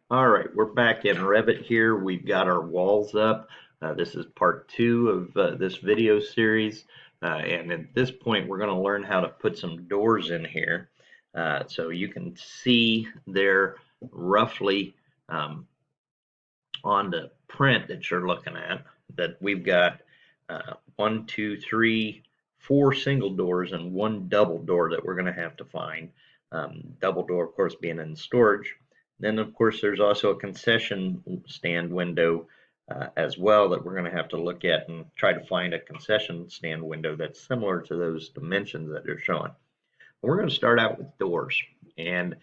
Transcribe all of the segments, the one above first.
All right, we're back in Revit here. We've got our walls up. This is part two of this video series. And at this point, we're going to learn how to put some doors in here. So you can see there roughly on the print that you're looking at that we've got one, two, three, four single doors and one double door that we're going to have to find. Double door, of course, being in storage. Then, of course, there's also a concession stand window as well that we're going to have to look at and try to find a concession stand window that's similar to those dimensions that they're showing. We're going to start out with doors, and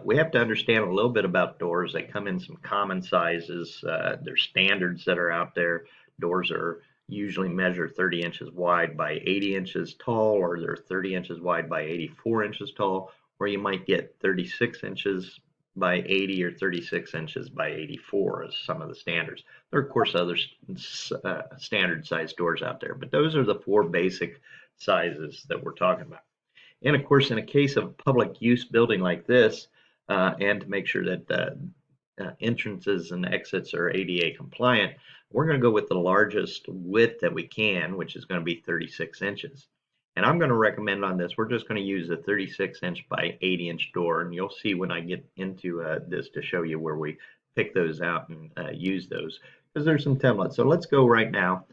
we have to understand a little bit about doors. They come in some common sizes. There's standards that are out there. Doors are usually measure 30 inches wide by 80 inches tall, or they're 30 inches wide by 84 inches tall, or you might get 36 inches by 80 or 36 inches by 84 as some of the standards. There are, of course, other standard size doors out there, but those are the four basic sizes that we're talking about. And of course, in a case of public use building like this, and to make sure that entrances and exits are ADA compliant, we're going to go with the largest width that we can, which is going to be 36 inches. And I'm going to recommend on this, we're just going to use a 36-inch by 80-inch door. And you'll see when I get into this to show you where we pick those out and use those, because there's some templates. So let's go right now.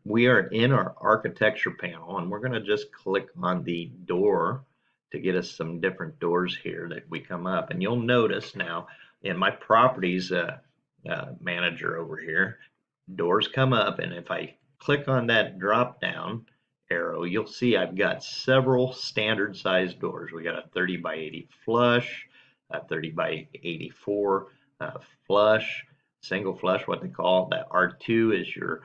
We are in our architecture panel, and we're going to just click on the door to get us some different doors here that we come up. And you'll notice now in my properties manager over here, doors come up, and if I click on that drop down arrow, you'll see I've got several standard size doors. We got a 30 by 80 flush, a 30 by 84 flush, single flush, what they call that. R2 is your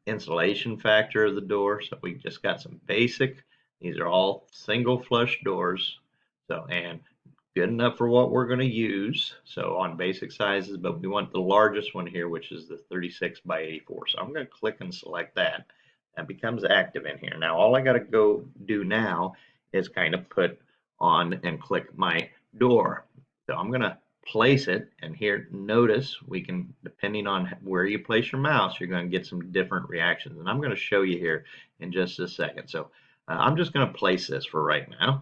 insulation factor of the door. So we just got some basic. These are all single flush doors. So, and good enough for what we're going to use. So on basic sizes, but we want the largest one here, which is the 36 by 84. So I'm going to click and select that. That becomes active in here. Now all I got to go do now is kind of put on and click my door. So I'm going to place it, and here notice we can, depending on where you place your mouse, you're going to get some different reactions, and I'm going to show you here in just a second. So I'm just going to place this for right now.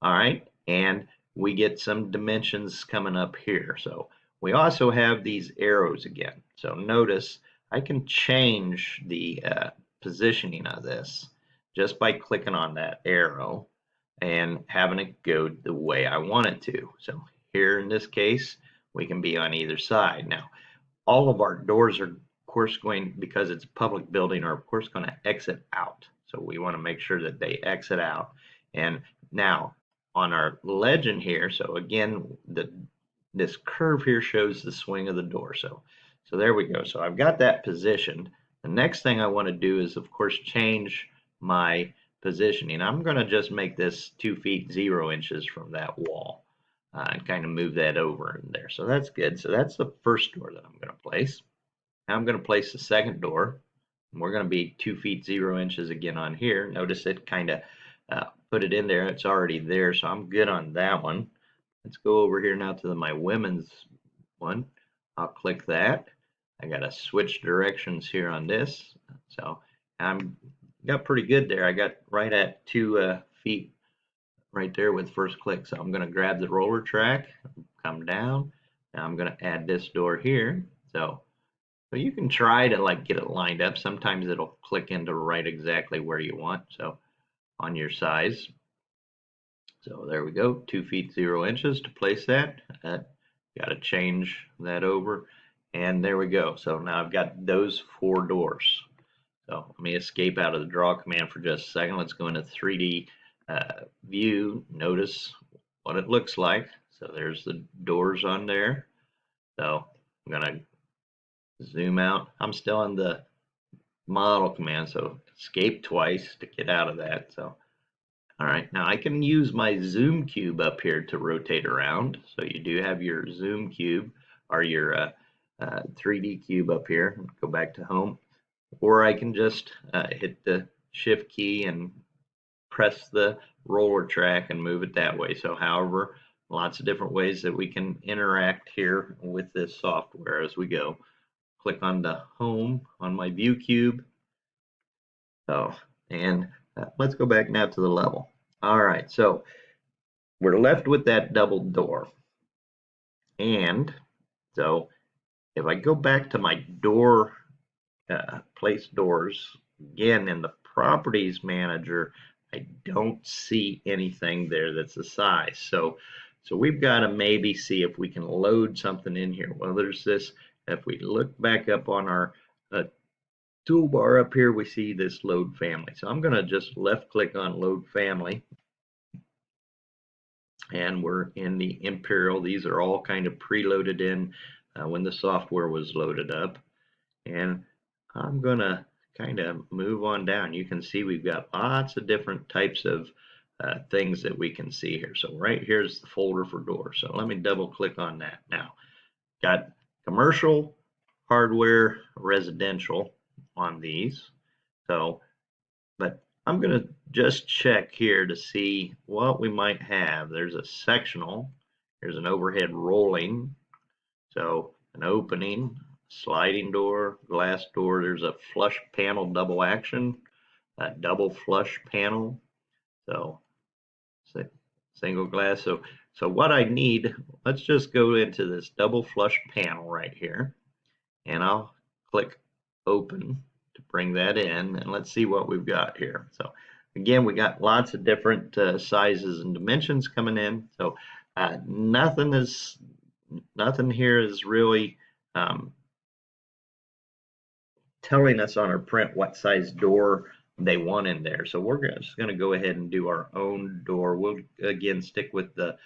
All right, and we get some dimensions coming up here. So we also have these arrows again. So notice I can change the positioning of this just by clicking on that arrow and having it go the way I want it to. So here in this case, we can be on either side. Now, all of our doors are, of course, going, because it's a public building, are of course going to exit out. So we want to make sure that they exit out. And now on our legend here, so again, this curve here shows the swing of the door. So there we go. So I've got that positioned. The next thing I want to do is, of course, change my positioning. I'm going to just make this 2 feet 0 inches from that wall and kind of move that over in there. So that's good. So that's the first door that I'm going to place. Now I'm going to place the second door. And we're going to be 2 feet 0 inches again on here. Notice it kind of put it in there. It's already there, so I'm good on that one. Let's go over here now to my women's one. I'll click that. I got to switch directions here on this. So I'm got pretty good there. I got right at 2 feet right there with first click. So I'm going to grab the roller track, come down. Now I'm going to add this door here. So you can try to like get it lined up. Sometimes it'll click into right exactly where you want. So on your size. So there we go, 2 feet 0 inches to place that. Got to change that over. And there we go. So now I've got those 4 doors. So let me escape out of the draw command for just a second. Let's go into 3D view. Notice what it looks like. So there's the doors on there. So I'm going to zoom out. I'm still on the model command, so escape twice to get out of that. So all right, now I can use my zoom cube up here to rotate around. So you do have your zoom cube or your 3D cube up here. Go back to home, or I can just hit the shift key and press the roller track and move it that way. So however lots of different ways that we can interact here with this software as we go. Click on the home on my view cube. So, and let's go back now to the level. All right, so we're left with that double door. And so if I go back to my door, place doors, again in the properties manager, I don't see anything there that's the size. So we've got to maybe see if we can load something in here. Well, there's this, if we look back up on our toolbar up here, we see this load family. So I'm going to just left click on load family. And we're in the Imperial. These are all kind of preloaded in when the software was loaded up. And I'm going to kind of move on down. You can see we've got lots of different types of things that we can see here. So right here's the folder for doors. So let me double click on that. Now, got commercial, hardware, residential on these. So, but I'm going to just check here to see what we might have. There's a sectional. There's an overhead rolling. So an opening, sliding door, glass door. There's a flush panel double action, a double flush panel. So single glass. So what I need, let's just go into this double flush panel right here. And I'll click open to bring that in, and let's see what we've got here. So again, we got lots of different sizes and dimensions coming in. So nothing here is really telling us on our print what size door they want in there. So we're just going to go ahead and do our own door. We'll again stick with the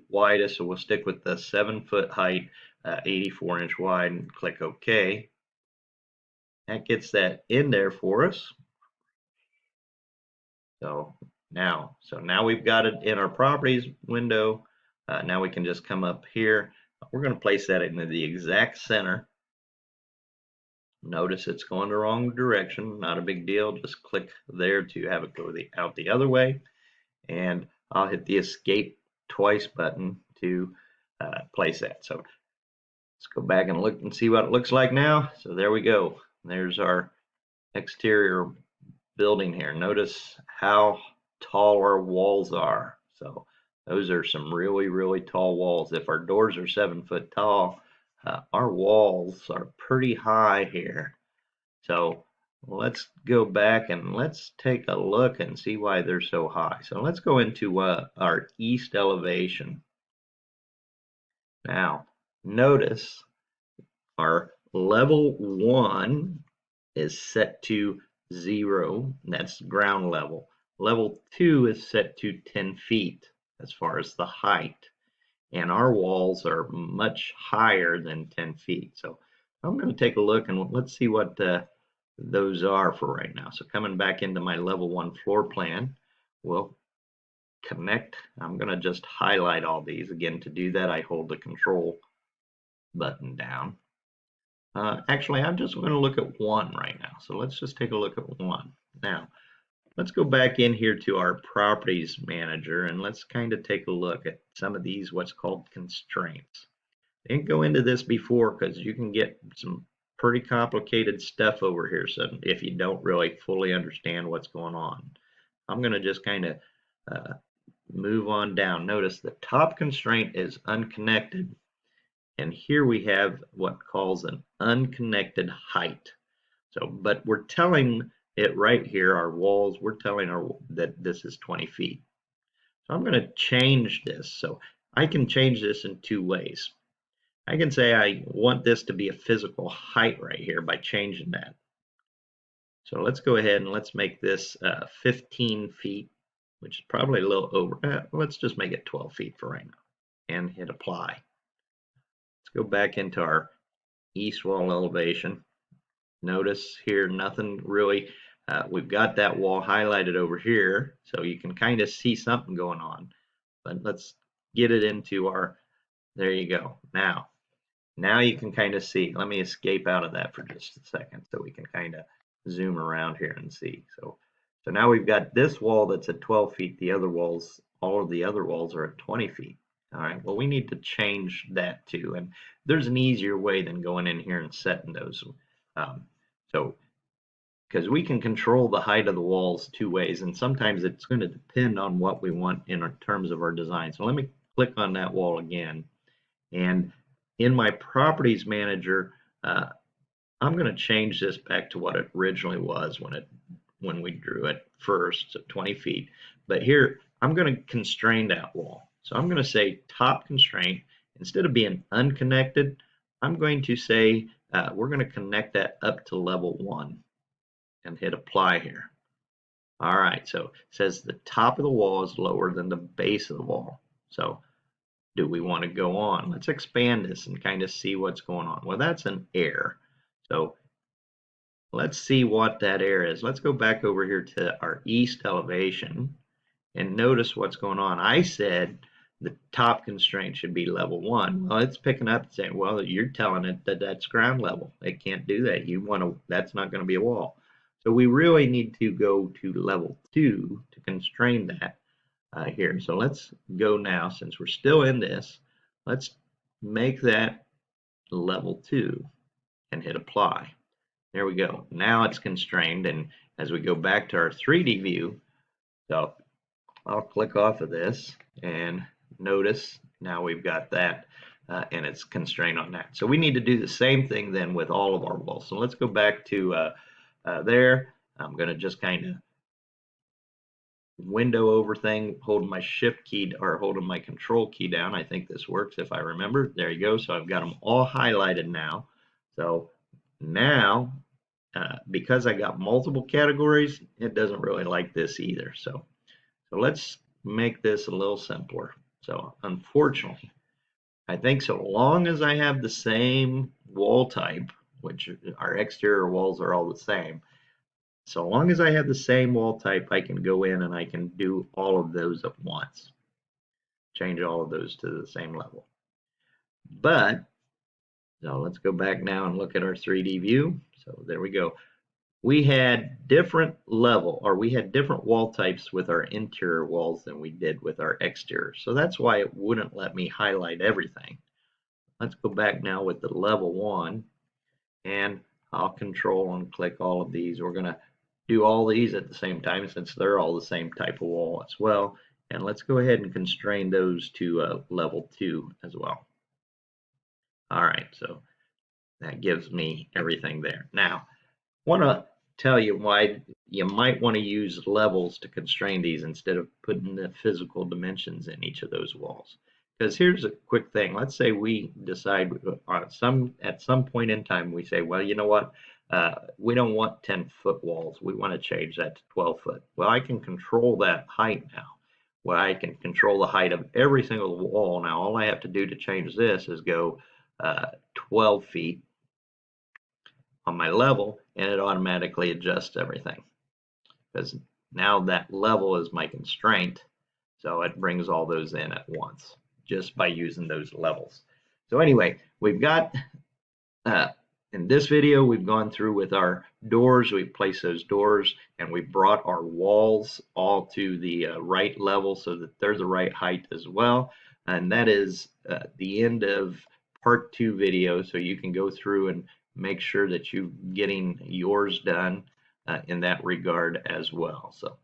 widest, so we'll stick with the 7-foot height, 84-inch wide, and click OK. That gets that in there for us. So now we've got it in our properties window. Now we can just come up here. We're going to place that into the exact center. Notice it's going the wrong direction. Not a big deal. Just click there to have it go out the other way. And I'll hit the escape twice button to place that. So let's go back and look and see what it looks like now. So there we go. There's our exterior building here. Notice how tall our walls are. So those are some really, really tall walls. If our doors are 7 foot tall, our walls are pretty high here. So let's go back and let's take a look and see why they're so high. So let's go into our east elevation. Now, notice our level 1 is set to 0, and that's ground level. Level 2 is set to 10 feet as far as the height, and our walls are much higher than 10 feet. So I'm going to take a look and let's see what those are for right now. So coming back into my level 1 floor plan, we'll connect. I'm going to just highlight all these. Again, to do that, I hold the control button down. Actually, I'm just going to look at 1 right now. So let's just take a look at 1. Now, let's go back in here to our properties manager and let's kind of take a look at some of these what's called constraints. I didn't go into this before because you can get some pretty complicated stuff over here. So if you don't really fully understand what's going on, I'm going to just kind of move on down. Notice the top constraint is unconnected. And here we have what calls an unconnected height. So, but we're telling it right here, our walls, we're telling that this is 20 feet. So I'm going to change this. So I can change this in 2 ways. I can say I want this to be a physical height right here by changing that. So let's go ahead and let's make this 15 feet, which is probably a little over. Let's just make it 12 feet for right now and hit apply. Let's go back into our east wall elevation. Notice here, nothing really, we've got that wall highlighted over here, so you can kind of see something going on. But let's get it into our, there you go. Now you can kind of see. Let me escape out of that for just a second so we can kind of zoom around here and see. So now we've got this wall that's at 12 feet. The other walls, all of the other walls are at 20 feet. All right, well, we need to change that too. And there's an easier way than going in here and setting those. Um, so, because we can control the height of the walls two ways, and sometimes it's going to depend on what we want in terms of our design. So let me click on that wall again. And in my properties manager, I'm going to change this back to what it originally was when we drew it first, so 20 feet. But here, I'm going to constrain that wall. So I'm going to say top constraint. Instead of being unconnected, I'm going to say we're going to connect that up to level 1 and hit apply here. All right, so it says the top of the wall is lower than the base of the wall. So do we want to go on? Let's expand this and kind of see what's going on. Well, that's an error. So let's see what that error is. Let's go back over here to our east elevation and notice what's going on. I said the top constraint should be level 1. Well, it's picking up and saying, well, you're telling it that that's ground level. It can't do that. That's not going to be a wall. So we really need to go to level 2 to constrain that here. So let's go now, since we're still in this, let's make that level 2 and hit apply. There we go. Now it's constrained, and as we go back to our 3D view, so I'll click off of this and notice now we've got that and it's constrained on that. So we need to do the same thing then with all of our walls. So let's go back to there. I'm going to just kind of window over thing, holding my shift key or holding my control key down. I think this works if I remember. There you go. So I've got them all highlighted now. So now, because I got multiple categories, it doesn't really like this either. So let's make this a little simpler. So unfortunately, I think so long as I have the same wall type, which our exterior walls are all the same, so long as I have the same wall type, I can go in and I can do all of those at once. Change all of those to the same level. But, so let's go back now and look at our 3D view. So there we go. We had different wall types with our interior walls than we did with our exterior. So that's why it wouldn't let me highlight everything. Let's go back now with the level 1, and I'll control and click all of these. We're going to do all these at the same time since they're all the same type of wall as well. And let's go ahead and constrain those to level 2 as well. All right, so that gives me everything there. Now, I want to tell you why you might want to use levels to constrain these instead of putting the physical dimensions in each of those walls. Because here's a quick thing. Let's say we decide at some point in time we say, well, you know what? We don't want 10-foot walls. We want to change that to 12-foot. Well, I can control that height now. Well, I can control the height of every single wall. Now, all I have to do to change this is go 12 feet on my level, and it automatically adjusts everything. Because now that level is my constraint, so it brings all those in at once just by using those levels. So anyway, we've got in this video, we've gone through with our doors. We've placed those doors and we brought our walls all to the right level so that they're the right height as well. And that is the end of part 2 video. So you can go through and make sure that you're getting yours done in that regard as well. So